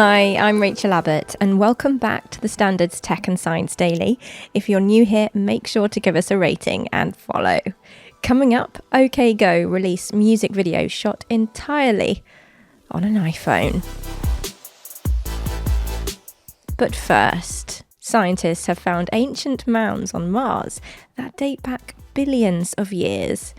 Hi, I'm Rachel Abbott, and welcome back to the Standards Tech and Science Daily. If you're new here, make sure to give us a rating and follow. Coming up, OK Go release music video shot entirely on an iPhone. But first, scientists have found ancient mounds on Mars that date back billions of years.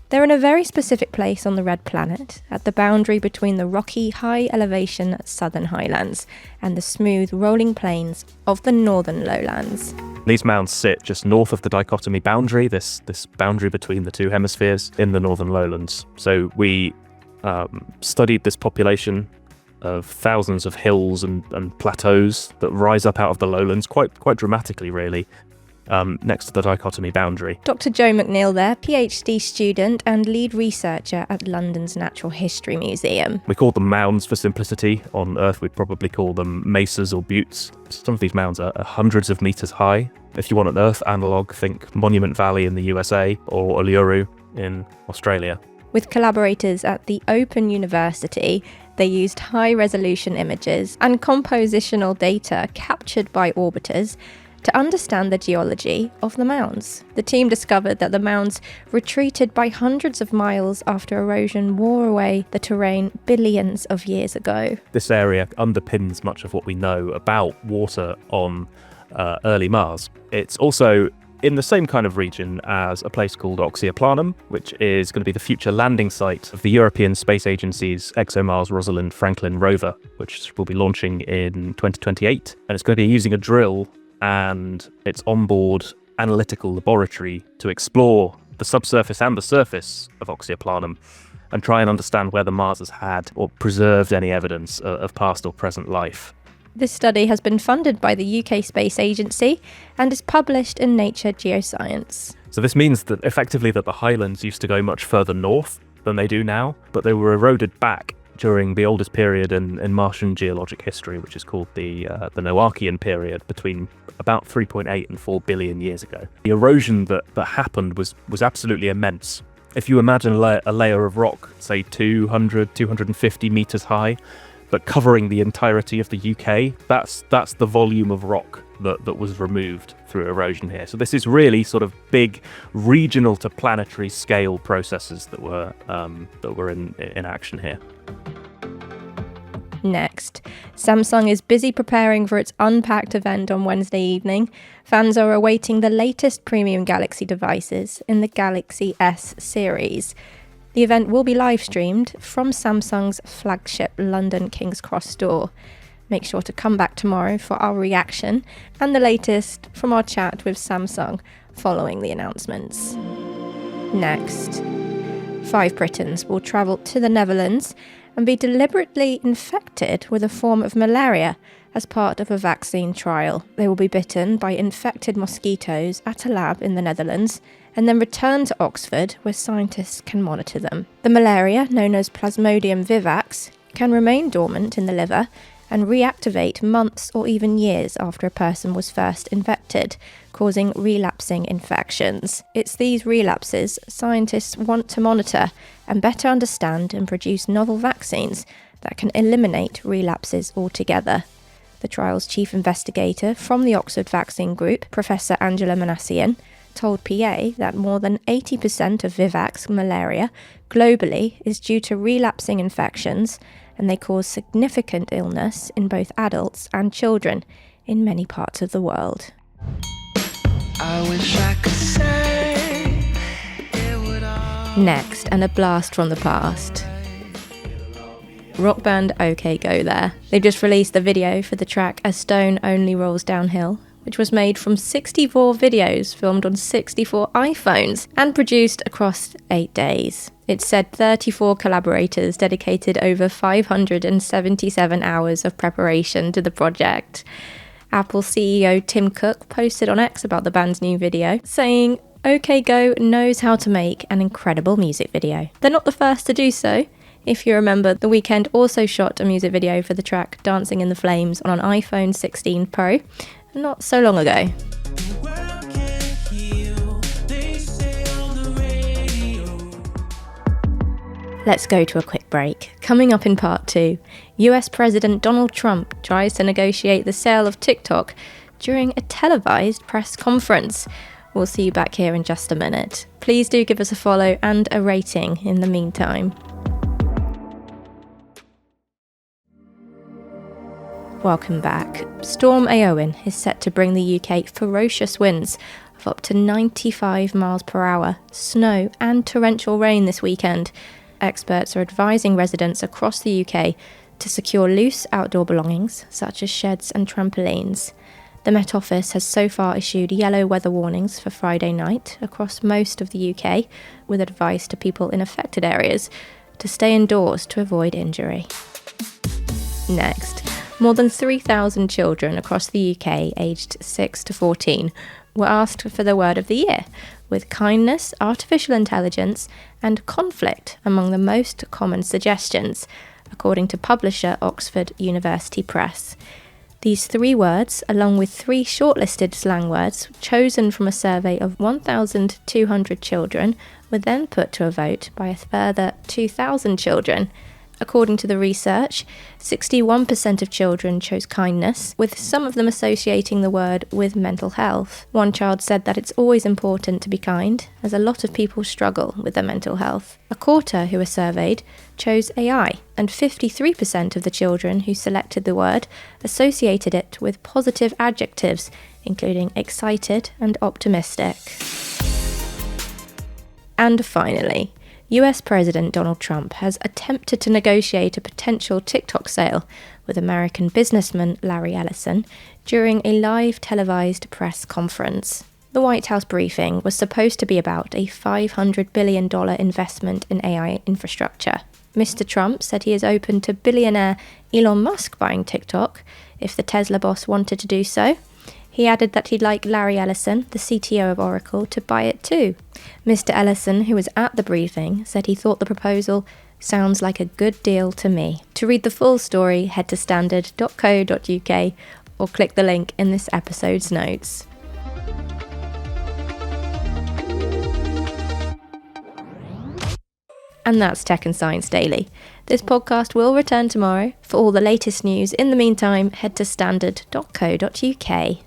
They're in a very specific place on the Red Planet, at the boundary between the rocky, high-elevation southern highlands and the smooth, rolling plains of the northern lowlands. These mounds sit just north of the dichotomy boundary, this boundary between the two hemispheres in the northern lowlands. So we studied this population of thousands of hills and plateaus that rise up out of the lowlands quite dramatically, really. Next to the dichotomy boundary. Dr Joel McNeil there, PhD student and lead researcher at London's Natural History Museum. We call them mounds for simplicity. On Earth, we'd probably call them mesas or buttes. Some of these mounds are hundreds of meters high. If you want an Earth analogue, think Monument Valley in the USA or Uluru in Australia. With collaborators at the Open University, they used high-resolution images and compositional data captured by orbiters to understand the geology of the mounds. The team discovered that the mounds retreated by hundreds of miles after erosion wore away the terrain billions of years ago. This area underpins much of what we know about water on early Mars. It's also in the same kind of region as a place called Oxyoplanum, which is going to be the future landing site of the European Space Agency's ExoMars Rosalind Franklin rover, which will be launching in 2028. And it's going to be using a drill and its onboard analytical laboratory to explore the subsurface and the surface of Oxyoplanum and try and understand whether Mars has had or preserved any evidence of past or present life. This study has been funded by the UK Space Agency and is published in Nature Geoscience. So this means that effectively that the highlands used to go much further north than they do now, but they were eroded back during the oldest period in Martian geologic history, which is called the Noachian period, between about 3.8 and 4 billion years ago. The erosion that happened was absolutely immense. If you imagine a layer of rock, say 250 meters high, but covering the entirety of the UK, that's the volume of rock that was removed through erosion here. So this is really sort of big regional to planetary scale processes that were in action here. Next, Samsung is busy preparing for its Unpacked event on Wednesday evening. Fans are awaiting the latest premium Galaxy devices in the Galaxy S series. The event will be live streamed from Samsung's flagship London King's Cross store. Make sure to come back tomorrow for our reaction and the latest from our chat with Samsung following the announcements. Next, 5 Britons will travel to the Netherlands and be deliberately infected with a form of malaria as part of a vaccine trial. They will be bitten by infected mosquitoes at a lab in the Netherlands and then return to Oxford, where scientists can monitor them. The malaria, known as Plasmodium vivax, can remain dormant in the liver and reactivate months or even years after a person was first infected, causing relapsing infections. It's these relapses scientists want to monitor and better understand and produce novel vaccines that can eliminate relapses altogether. The trial's chief investigator from the Oxford Vaccine Group, Professor Angela Manassian, told PA that more than 80% of Vivax malaria globally is due to relapsing infections, and they cause significant illness in both adults and children in many parts of the world. I wish I could say it would all... Next, and a blast from the past. Rock band OK Go there. They've just released the video for the track A Stone Only Rolls Downhill, which was made from 64 videos filmed on 64 iPhones and produced across 8 days. It said 34 collaborators dedicated over 577 hours of preparation to the project. Apple CEO Tim Cook posted on X about the band's new video, saying, OK Go knows how to make an incredible music video. They're not the first to do so. If you remember, The Weeknd also shot a music video for the track Dancing in the Flames on an iPhone 16 Pro not so long ago. Let's go to a quick break. Coming up in part 2, US President Donald Trump tries to negotiate the sale of TikTok during a televised press conference. We'll see you back here in just a minute. Please do give us a follow and a rating in the meantime. Welcome back. Storm Eowyn is set to bring the UK ferocious winds of up to 95 miles per hour, snow and torrential rain this weekend. Experts are advising residents across the UK to secure loose outdoor belongings such as sheds and trampolines. The Met Office has so far issued yellow weather warnings for Friday night across most of the UK, with advice to people in affected areas to stay indoors to avoid injury. Next, more than 3,000 children across the UK aged 6 to 14 were asked for the word of the year, with kindness, artificial intelligence, and conflict among the most common suggestions, according to publisher Oxford University Press. These 3 words, along with 3 shortlisted slang words chosen from a survey of 1,200 children, were then put to a vote by a further 2,000 children. According to the research, 61% of children chose kindness, with some of them associating the word with mental health. One child said that it's always important to be kind, as a lot of people struggle with their mental health. A quarter who were surveyed chose AI, and 53% of the children who selected the word associated it with positive adjectives, including excited and optimistic. And finally, US President Donald Trump has attempted to negotiate a potential TikTok sale with American businessman Larry Ellison during a live televised press conference. The White House briefing was supposed to be about a $500 billion investment in AI infrastructure. Mr. Trump said he is open to billionaire Elon Musk buying TikTok if the Tesla boss wanted to do so. He added that he'd like Larry Ellison, the CTO of Oracle, to buy it too. Mr. Ellison, who was at the briefing, said he thought the proposal sounds like a good deal to me. To read the full story, head to standard.co.uk or click the link in this episode's notes. And that's Tech and Science Daily. This podcast will return tomorrow. For all the latest news in the meantime, head to standard.co.uk.